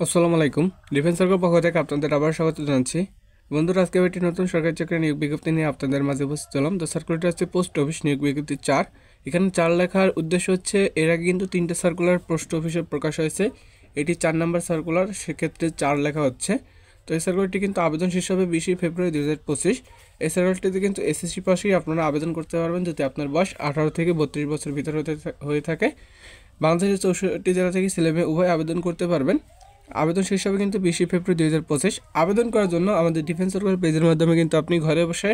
আসসালামু আলাইকুম। Defence circle পক্ষ থেকে আপনাদের আবার স্বাগত জানাচ্ছি। বন্ধুরা, আজকে একটি নতুন সরকারি চাকরি নিয়োগ বিজ্ঞপ্তি নিয়ে আপনাদের মাঝে উপস্থিত হলাম। তো সার্কুলারটি হচ্ছে পোস্ট অফিস নিয়োগ বিজ্ঞপ্তি 4। এখানে 4 লেখার উদ্দেশ্য হচ্ছে এর আগে কিন্তু 3টে সার্কুলার পোস্ট অফিসে প্রকাশ হয়েছে, এটি 4 নম্বর সার্কুলার, সেক্ষেত্রে 4 লেখা হচ্ছে। তো এই সার্কুলারটি কিন্তু আবেদন শেষ হবে 20 ফেব্রুয়ারি 2025। এই সার্কুলারটিতে কিন্তু এসএসসি পাশেই আপনারা আবেদন করতে পারবেন যদি আপনার বয়স 18 থেকে 32 বছর ভিতরে হয়ে থাকে। বাংলাদেশের 64টি জেলা থেকে ছেলেমেয়ে উভয় আবেদন করতে পারবেন। আবেদন শেষ হবে কিন্তু 20 ফেব্রুয়ারি 2025। আবেদন করার জন্য আমাদের ডিফেন্স সার্কেল পেজের মাধ্যমে কিন্তু আপনি ঘরে বসে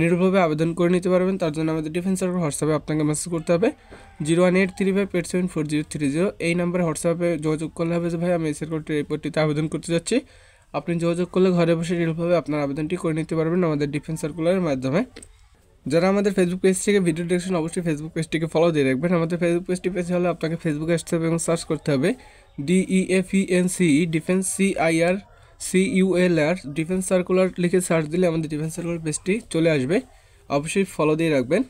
নির্ভুলভাবে আবেদন করে নিতে পারবেন। তার জন্য আমাদের ডিফেন্স সার্কেল হোয়াটসঅ্যাপে আপনাকে মেসেজ করতে হবে 01835874030। এই নাম্বারে হোয়াটসঅ্যাপে যোগাযোগ করলে হবে যে ভাই আমি এই সার্কেলটির এই পদটিতে আবেদন করতে যাচ্ছি। আপনি যোগাযোগ করলে ঘরে বসে নির্ভুলভাবে আপনার আবেদনটি করে নিতে পারবেন আমাদের ডিফেন্স সার্কুলারের মাধ্যমে। যারা আমাদের ফেসবুক পেজ থেকে ভিডিও দেখছেন অবশ্যই ফেসবুক পেজটিকে ফলো দিয়ে রাখবেন। আমাদের ফেসবুক পেজটি পেতে হলে আপনাকে ফেসবুকে আসতে হবে এবং সার্চ করতে হবে DEFENCE defence CIRCULR defence circular লিখে সার্চ দিলে আমাদের ডিফেন্স সার্কুলার পেজটি চলে আসবে। অবশ্যই ফলো দিয়ে রাখবেন।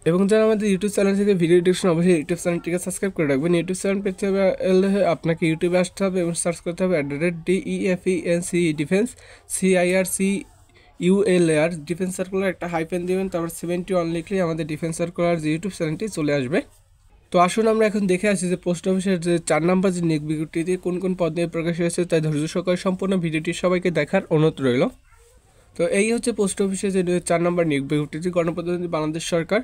এবং যারা আমাদের ইউটিউব চ্যানেল থেকে ভিডিও দেখছেন অবশ্যই ইউটিউব চ্যানেলটিকে সাবস্ক্রাইব করে রাখবেন। ইউটিউব চ্যানেল পেতে হলে আপনাকে ইউটিউবে আসতে হবে এবং সার্চ করতে হবে @DEFENCE defence CIRCULR defence circular, একটা হাইফেন দিবেন, তারপর 71 লিখলেই আমাদের ডিফেন্স সার্কুলার যে ইউটিউব চ্যানেলটি চলে আসবে। তো আসুন আমরা এখন দেখে আসি যে পোস্ট অফিসের যে 4 নম্বর যে নিয়োগ বিজ্ঞপ্তিতে কোন কোন পদ নিয়ে প্রকাশ হয়েছে, তাই ধৈর্য সহকারে সম্পূর্ণ ভিডিওটি সবাইকে দেখার অনুরোধ রইল। তো এই হচ্ছে পোস্ট অফিসে যে 4 নম্বর নিয়োগ বিজ্ঞপ্তিটি। গণপ্রজাতন্ত্রী বাংলাদেশ সরকার,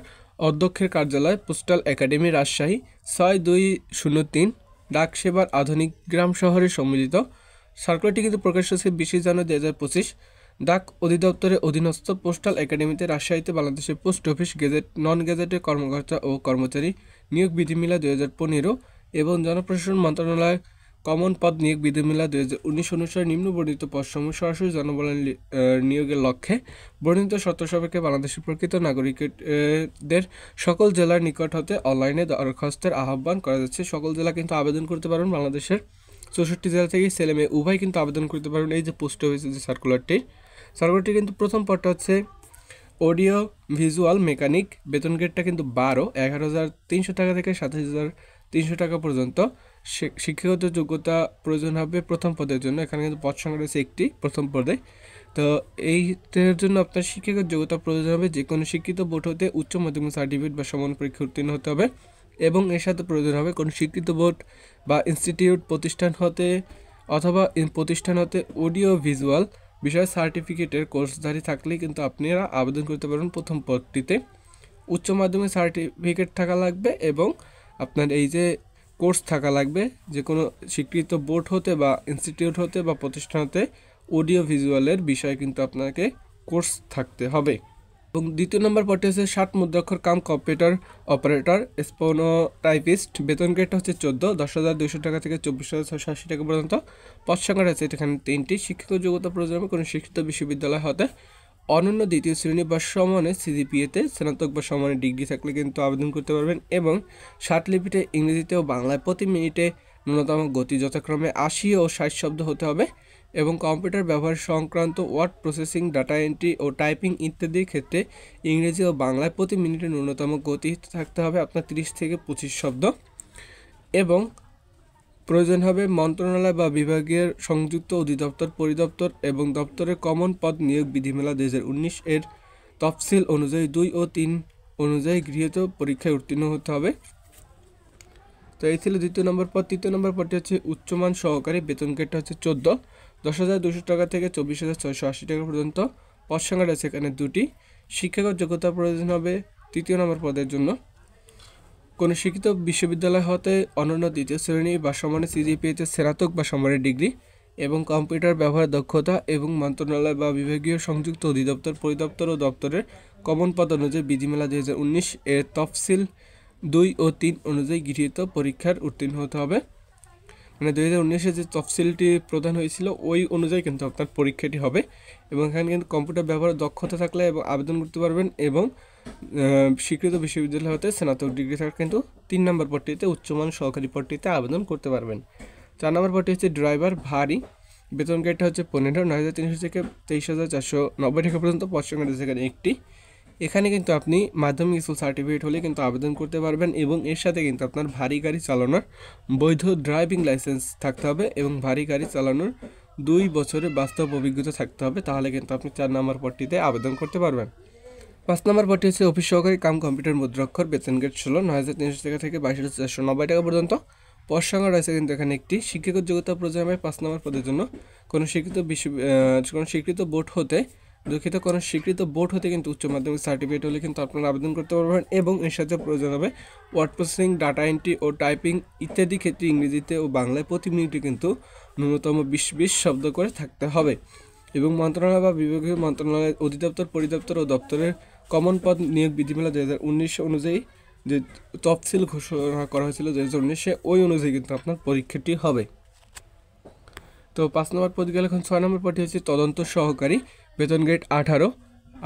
অধ্যক্ষের কার্যালয়, পোস্টাল একাডেমি, রাজশাহী 6203, ডাক সেবার আধুনিক গ্রাম শহরে সম্মিলিত। সার্কুলারটি কিন্তু প্রকাশ হয়েছে 20 জানুয়ারি 2025। ডাক অধিদপ্তরের অধীনস্থ পোস্টাল একাডেমিতে রাজশাহীতে বাংলাদেশের post office gazette non gazetted কর্মকর্তা ও কর্মচারী নিয়োগ বিধিমালা 2015 এবং জনপ্রশাসন মন্ত্রণালয় কমন পদ নিয়োগ বিধিমালা 2019 অনুসারে নিম্নবর্ণিত পদসমূহ সরাসরি জনবল নিয়োগের লক্ষ্যে বর্ণিত শর্ত সাপেক্ষে বাংলাদেশের প্রকৃত নাগরিকদের সকল জেলার নিকট হতে অনলাইনে দরখাস্তের আহ্বান করা যাচ্ছে। সকল জেলা কিন্তু আবেদন করতে পারবেন, বাংলাদেশের 64 জেলা থেকে ছেলে মেয়ে উভয় কিন্তু আবেদন করতে পারবেন। এই যে পোস্ট অফিসের যে সার্কুলারটি কিন্তু প্রথম পদটা হচ্ছে অডিও ভিজুয়াল মেকানিক, বেতন গ্রেডটা কিন্তু 11,300 টাকা থেকে 27,300 টাকা পর্যন্ত। শিক্ষাগত যোগ্যতা প্রয়োজন হবে প্রথম পদের জন্য, এখানে কিন্তু পদ সংখ্যা রয়েছে একটি প্রথম পদে। তো এইটার জন্য আপনার শিক্ষাগত যোগ্যতা প্রয়োজন হবে যে কোনো শিক্ষিত বোর্ড হতে উচ্চ মাধ্যমিক সার্টিফিকেট বা সমান পরীক্ষা উত্তীর্ণ হতে হবে, এবং এর সাথে প্রয়োজন হবে কোনো স্বীকৃত বোর্ড বা ইনস্টিটিউট প্রতিষ্ঠান হতে অডিও ভিজুয়াল বিষয়ে সার্টিফিকেটের কোর্সধারী থাকলেই কিন্তু আপনারা আবেদন করতে পারবেন প্রথম পদটিতে। উচ্চ মাধ্যমিক সার্টিফিকেট থাকা লাগবে এবং আপনার এই যে কোর্স থাকা লাগবে যে কোনো স্বীকৃত বোর্ড হতে বা ইনস্টিটিউট হতে বা প্রতিষ্ঠান হতে অডিও ভিজুয়ালের বিষয়ে কিন্তু আপনাকে কোর্স থাকতে হবে। এবং দ্বিতীয় নম্বর পদটি হচ্ছে 60 মুদ্রাক্ষর কাম কম্পিউটার অপারেটর স্পোনোটাইপিস্ট, বেতন গ্রেডটা হচ্ছে 14, 10,200 টাকা থেকে 24,680 টাকা পর্যন্ত। পদ সংখ্যা রয়েছে এখানে 3টি। শিক্ষাগত যোগ্যতা প্রয়োজন হবে কোনো শিক্ষিত বিশ্ববিদ্যালয় হতে অনন্য দ্বিতীয় শ্রেণী বা সমানে সিজিপিএতে স্নাতক বা সমানে ডিগ্রি থাকলে কিন্তু আবেদন করতে পারবেন, এবং 60 লিপিতে ইংরেজিতে ও বাংলায় প্রতি মিনিটে ন্যূনতম গতি যথাক্রমে 80 ও 60 শব্দ হতে হবে, এবং কম্পিউটার ব্যবহার সংক্রান্ত ওয়ার্ড প্রসেসিং, ডাটা এন্ট্রি ও টাইপিং ইত্যাদির ক্ষেত্রে ইংরেজি ও বাংলায় প্রতি মিনিটে ন্যূনতম গতি থাকতে হবে আপনার 30 থেকে 25 শব্দ, এবং প্রয়োজন হবে মন্ত্রণালয় বা বিভাগীয় সংযুক্ত অধিদপ্তর, পরিদপ্তর এবং দপ্তরের কমন পদ নিয়োগ বিধিমালা 2019 এর তফসিল অনুযায়ী 2 ও 3 অনুযায়ী গৃহীত পরীক্ষায় উত্তীর্ণ হতে হবে। তো এই ছিল দ্বিতীয় নম্বর পদ। তৃতীয় নম্বর পদটি হচ্ছে উচ্চমান সহকারী, বেতন গ্রেডটা হচ্ছে 14, 10,200 টাকা থেকে 24,680 টাকা পর্যন্ত। পদ সংখ্যা রয়েছে এখানে 2টি। শিক্ষাগত যোগ্যতা প্রয়োজন হবে তৃতীয় নম্বর পদের জন্য কোনো শিক্ষিত বিশ্ববিদ্যালয় হতে অনন্য দ্বিতীয় শ্রেণী বা সমানে সিজিপিএতে স্নাতক বা সমানের ডিগ্রি, এবং কম্পিউটার ব্যবহার দক্ষতা, এবং মন্ত্রণালয় বা বিভাগীয় সংযুক্ত অধিদপ্তর, পরিদপ্তর ও দপ্তরের কমন পদ অনুযায়ী বিধিমালা 2019 এর তফসিল 2 ও 3 অনুযায়ী গৃহীত পরীক্ষার উত্তীর্ণ হতে হবে। মানে 2019-এ যে তফসিলটি প্রদান হয়েছিল ওই অনুযায়ী কিন্তু আপনার পরীক্ষাটি হবে, এবং এখানে কিন্তু কম্পিউটার ব্যবহারের দক্ষতা থাকলে এবং আবেদন করতে পারবেন, এবং স্বীকৃত বিশ্ববিদ্যালয় হতে স্নাতক ডিগ্রি থাকলে কিন্তু 3 নম্বর পদটিতে উচ্চমান সহকারী পদটিতে আবেদন করতে পারবেন। 4 নম্বর পদটি হচ্ছে ড্রাইভার ভারী, বেতন গ্রেডটা হচ্ছে 15, 9,300 থেকে 23,490 টাকা পর্যন্ত। পদ সংখ্যা রয়েছে এখানে একটি, এখানে কিন্তু আপনি মাধ্যমিক স্কুল সার্টিফিকেট হলে কিন্তু আবেদন করতে পারবেন এবং এর সাথে কিন্তু আপনার ভারী গাড়ি চালানোর বৈধ ড্রাইভিং লাইসেন্স থাকতে হবে এবং ভারী গাড়ি চালানোর 2 বছরের বাস্তব অভিজ্ঞতা থাকতে হবে, তাহলে কিন্তু আপনি 4 নম্বর পদটিতে আবেদন করতে পারবেন। 5 নম্বর পদটি হচ্ছে অফিস সহকারী কাম কম্পিউটার মুদ্রাক্ষর, বেতন গ্রেড 16, 9,300 টাকা থেকে 22,490 টাকা পর্যন্ত। পদ সংখ্যা রয়েছে কিন্তু এখানে একটি। শিক্ষাগত যোগ্যতা প্রোগ্রামে 5 নম্বর পদের জন্য কোনো স্বীকৃত বোর্ড হতে কোনো স্বীকৃত বোর্ড হতে কিন্তু উচ্চ মাধ্যমিক সার্টিফিকেট হলে কিন্তু আপনারা আবেদন করতে পারবেন এবং এর সাথে প্রয়োজন হবে ওয়ার্ড প্রসেসিং, ডাটা এন্ট্রি ও টাইপিং ইত্যাদি ক্ষেত্রে ইংরেজিতে ও বাংলায় প্রতি মিনিটে কিন্তু ন্যূনতম 20 শব্দ করে থাকতে হবে এবং মন্ত্রণালয় বা বিভাগীয় মন্ত্রণালয়ের অধিদপ্তর, পরিদপ্তর ও দপ্তরের কমন পদ নিয়োগ বিধিমালা 2019 অনুযায়ী যে তফসিল ঘোষণা করা হয়েছিল 2019, ওই অনুযায়ী কিন্তু আপনার পরীক্ষাটি হবে। তো 5 নম্বর পদ গেলে এখন 6 নম্বর পদটি হচ্ছে তদন্ত সহকারী, বেতন গ্রেড 18,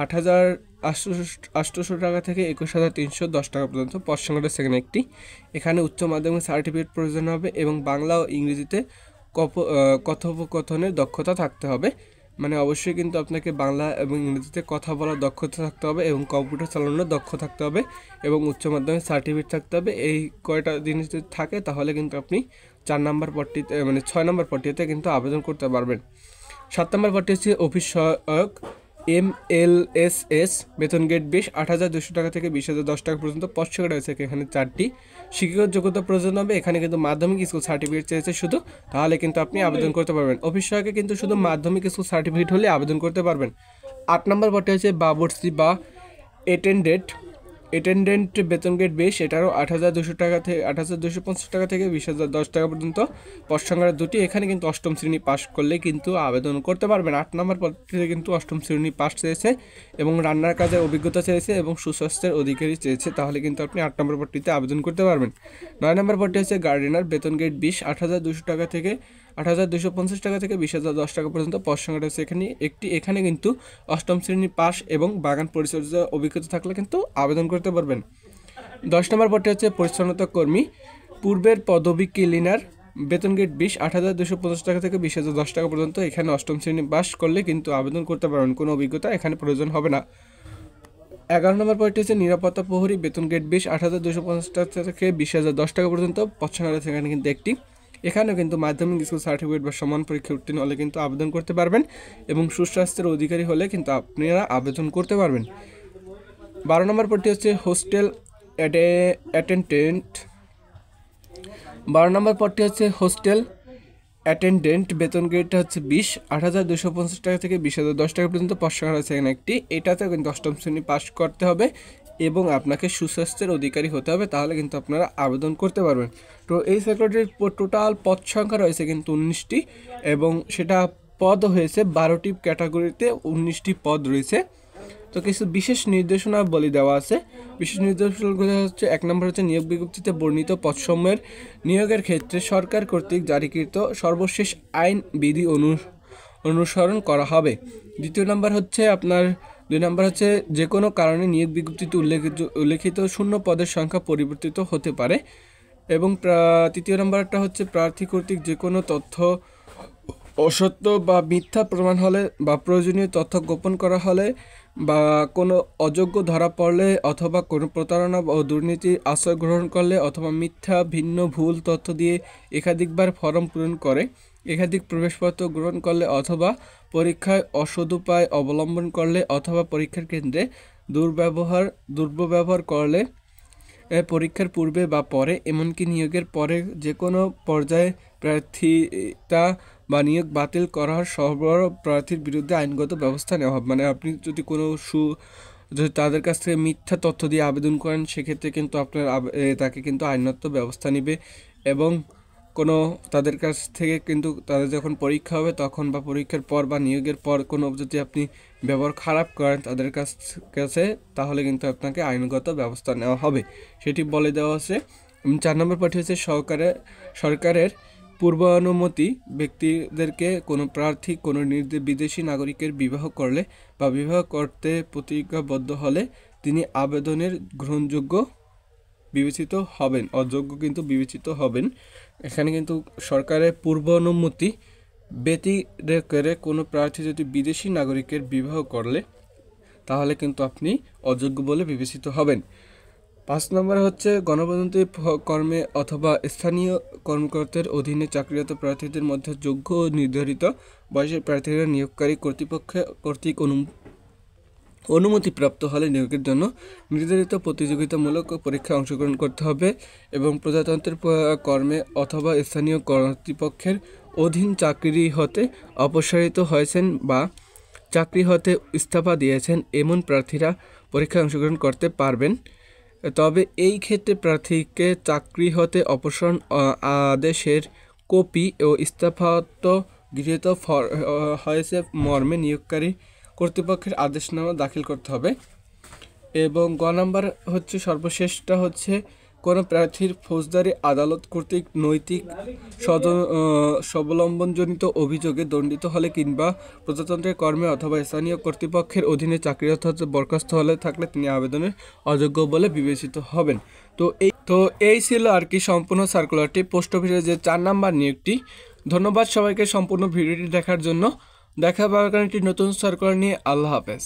8,800 টাকা থেকে 21,310 টাকা পর্যন্ত। পদ সংখ্যাটা সেখানে একটি। এখানে উচ্চ মাধ্যমিক সার্টিফিকেট প্রয়োজন হবে এবং বাংলা ও ইংরেজিতে কথোপকথনের দক্ষতা থাকতে হবে। মানে অবশ্যই কিন্তু আপনাকে বাংলা এবং ইংরেজিতে কথা বলার দক্ষতা থাকতে হবে এবং কম্পিউটার চালানোর দক্ষ থাকতে হবে এবং উচ্চ মাধ্যমিক সার্টিফিকেট থাকতে হবে। এই কয়টা জিনিস যদি থাকে তাহলে কিন্তু আপনি 4 নম্বর পদটিতে 6 নম্বর পদটিতে কিন্তু আবেদন করতে পারবেন। 7 নম্বর পদটি হচ্ছে অফিস সহায়ক MLSS, বেতন গ্রেড 20, 8,200 টাকা থেকে 20,010 টাকা পর্যন্ত। পদ সংখ্যা রয়েছে এখানে 4টি। শিক্ষাগত যোগ্যতা প্রয়োজন হবে, এখানে কিন্তু মাধ্যমিক স্কুল সার্টিফিকেট চেয়েছে শুধু, তাহলে কিন্তু আপনি আবেদন করতে পারবেন। অফিস সহায়কে কিন্তু শুধু মাধ্যমিক স্কুল সার্টিফিকেট হলে আবেদন করতে পারবেন। 8 নম্বর পদটি হচ্ছে বাবুর্চি বা অ্যাটেন্ডেন্ট, বেতন গ্রেড 20, এটারও 8,200 টাকা থেকে 8,250 টাকা থেকে 20,010 টাকা পর্যন্ত। পদ সংখ্যা 2টি। এখানে কিন্তু 8ম শ্রেণী পাস করলে কিন্তু আবেদন করতে পারবেন। 8 নম্বর পদটিতে কিন্তু 8ম শ্রেণী পাস চেয়েছে এবং রান্নার কাজের অভিজ্ঞতা চেয়েছে এবং সুস্বাস্থ্যের অধিকারী চেয়েছে, তাহলে কিন্তু আপনি 8 নম্বর পদটিতে আবেদন করতে পারবেন। 9 নম্বর পদটি হচ্ছে গার্ডেনার, বেতন গ্রেড 20, 8,200 টাকা থেকে 8,250 টাকা থেকে 20,010 টাকা পর্যন্ত। পদ সংখ্যাটা হচ্ছে এখানে একটি। এখানে কিন্তু 8ম শ্রেণী পাস এবং বাগান পরিচর্যা অভিজ্ঞতা থাকলে কিন্তু আবেদন করতে পারবেন। 10 নম্বর পদটি হচ্ছে পরিচ্ছন্নতা কর্মী, পূর্বের পদবী ক্লিনার, বেতন গ্রেড 20, 8,250 টাকা থেকে 20,010 টাকা পর্যন্ত। এখানে 8ম শ্রেণী পাস করলে কিন্তু আবেদন করতে পারবেন, কোনো অভিজ্ঞতা এখানে প্রয়োজন হবে না। 11 নম্বর পদটি হচ্ছে নিরাপত্তা প্রহরী, বেতন গ্রেড 20, 8,250 টাকা থেকে 20,010 টাকা পর্যন্ত। পদ সংখ্যা সেখানে কিন্তু একটি। এখানেও কিন্তু মাধ্যমিক স্কুল সার্টিফিকেট বা সমান পরীক্ষা উত্তীর্ণ হলে কিন্তু আবেদন করতে পারবেন এবং সুস্বাস্থ্যের অধিকারী হলে কিন্তু আপনারা আবেদন করতে পারবেন। 12 নম্বর পদটি হচ্ছে হোস্টেল অ্যাটেন্ডেন্ট। 12 নম্বর পদটি হচ্ছে হোস্টেল অ্যাটেন্ডেন্ট, বেতন গ্রেডটা হচ্ছে 20, 8,250 টাকা থেকে 20,010 টাকা পর্যন্ত। পদ সংখ্যা আছে এখানে একটি। এটাতেও কিন্তু 8ম শ্রেণী পাস করতে হবে এবং আপনাকে সুস্বাস্থ্যের অধিকারী হতে হবে, তাহলে কিন্তু আপনারা আবেদন করতে পারবেন। তো এই সেক্রেটারির টোটাল পদ সংখ্যা রয়েছে কিন্তু 19টি এবং সেটা পদ হয়েছে 12টি ক্যাটাগরিতে 19টি পদ রয়েছে। তো কিছু বিশেষ নির্দেশনা বলে দেওয়া আছে। বিশেষ নির্দেশনাগুলো হচ্ছে 1 নম্বর হচ্ছে নিয়োগ বিজ্ঞপ্তিতে বর্ণিত পদসমূহের নিয়োগের ক্ষেত্রে সরকার কর্তৃক জারিকৃত সর্বশেষ আইন বিধি অনুসরণ করা হবে। 2 নম্বর হচ্ছে যে কোনো কারণে নিয়োগ বিজ্ঞপ্তিতে উল্লেখিত শূন্য পদের সংখ্যা পরিবর্তিত হতে পারে এবং 3 নম্বরটা হচ্ছে প্রার্থী কর্তৃক যে কোনো তথ্য অসত্য বা মিথ্যা প্রমাণ হলে বা প্রয়োজনীয় তথ্য গোপন করা হলে বা কোনো অযোগ্য ধরা পড়লে অথবা কোনো প্রতারণা ও দুর্নীতির আশ্রয় গ্রহণ করলে অথবা মিথ্যা, ভিন্ন, ভুল তথ্য দিয়ে একাধিকবার ফর্ম পূরণ করে একাধিক প্রবেশপত্র গ্রহণ করলে অথবা পরীক্ষায় অসদুপায় অবলম্বন করলে অথবা পরীক্ষার কেন্দ্রে দুর্ব্যবহার করলে পরীক্ষার পূর্বে বা পরে, এমনকি নিয়োগের পরে যে কোনো পর্যায়ে প্রার্থিতা বা নিয়োগ বাতিল করার সর্বর প্রার্থীর বিরুদ্ধে আইনগত ব্যবস্থা নেওয়া হবে। মানে আপনি যদি যদি তাদের কাছ থেকে মিথ্যা তথ্য দিয়ে আবেদন করেন সেক্ষেত্রে কিন্তু আপনার তাকে কিন্তু আইনত ব্যবস্থা নেবে এবং তাদের কাছ থেকে কিন্তু তাদের যখন পরীক্ষা হবে তখন বা পরীক্ষার পর বা নিয়োগের পর কোনো যদি আপনি ব্যবহার খারাপ করেন তাদের কাছে তাহলে কিন্তু আপনাকে আইনগত ব্যবস্থা নেওয়া হবে, সেটি বলে দেওয়া আছে। 4 নম্বর পদটি হচ্ছে সরকারের পূর্বানুমতি ব্যক্তিদেরকে কোনো প্রার্থী কোনো বিদেশি নাগরিকের বিবাহ করলে বা বিবাহ করতে প্রতিজ্ঞাবদ্ধ হলে তিনি আবেদনের গ্রহণযোগ্য বিবেচিত হবেন, অযোগ্য কিন্তু বিবেচিত হবেন। এখানে কিন্তু সরকারের পূর্বানুমতি ব্যতিরেকে কোনো প্রার্থী যদি বিদেশি নাগরিকের বিবাহ করলে তাহলে কিন্তু আপনি অযোগ্য বলে বিবেচিত হবেন। 5 নম্বর হচ্ছে গণপ্রজাতন্ত্রী কর্মে অথবা স্থানীয় কর্মকর্তার অধীনে চাকরিরত প্রার্থীদের মধ্যে যোগ্য ও নির্ধারিত বয়সের প্রার্থীরা নিয়োগকারী কর্তৃপক্ষ কর্তৃক অনুমতিপ্রাপ্ত হলে নিয়োগের জন্য নির্ধারিত প্রতিযোগিতামূলক পরীক্ষায় অংশগ্রহণ করতে হবে এবং প্রজাতন্ত্রের কর্মে অথবা স্থানীয় কর্তৃপক্ষের অধীন চাকরি হতে অপসারিত হয়েছেন বা চাকরি হতে ইস্তফা দিয়েছেন এমন প্রার্থীরা পরীক্ষায় অংশগ্রহণ করতে পারবেন। তবে এই ক্ষেত্রে প্রার্থীকে চাকরি হতে অপসারণ আদেশের কপি ও ইস্তফাপত্র গৃহীত হয়েছে মর্মে নিয়োগকারী কর্তৃপক্ষের আদেশনামা দাখিল করতে হবে। এবং গ নাম্বার হচ্ছে সর্বশেষটা হচ্ছে কোনো প্রার্থীর ফৌজদারি আদালত কর্তৃক নৈতিক স্বাবলম্বনজনিত অভিযোগে দণ্ডিত হলে কিংবা প্রজাতন্ত্রের কর্মে অথবা স্থানীয় কর্তৃপক্ষের অধীনে চাকরিরত হতে বরখাস্ত হলে থাকলে তিনি আবেদনের অযোগ্য বলে বিবেচিত হবেন। তো এই ছিল আর কি সম্পূর্ণ সার্কুলারটি, পোস্ট অফিসের যে 4 নাম্বার নিয়োগটি। ধন্যবাদ সবাইকে সম্পূর্ণ ভিডিওটি দেখার জন্য। দেখা পাওয়ার কারণে একটি নতুন সার্কুলার নিয়ে। আল্লাহ হাফেজ।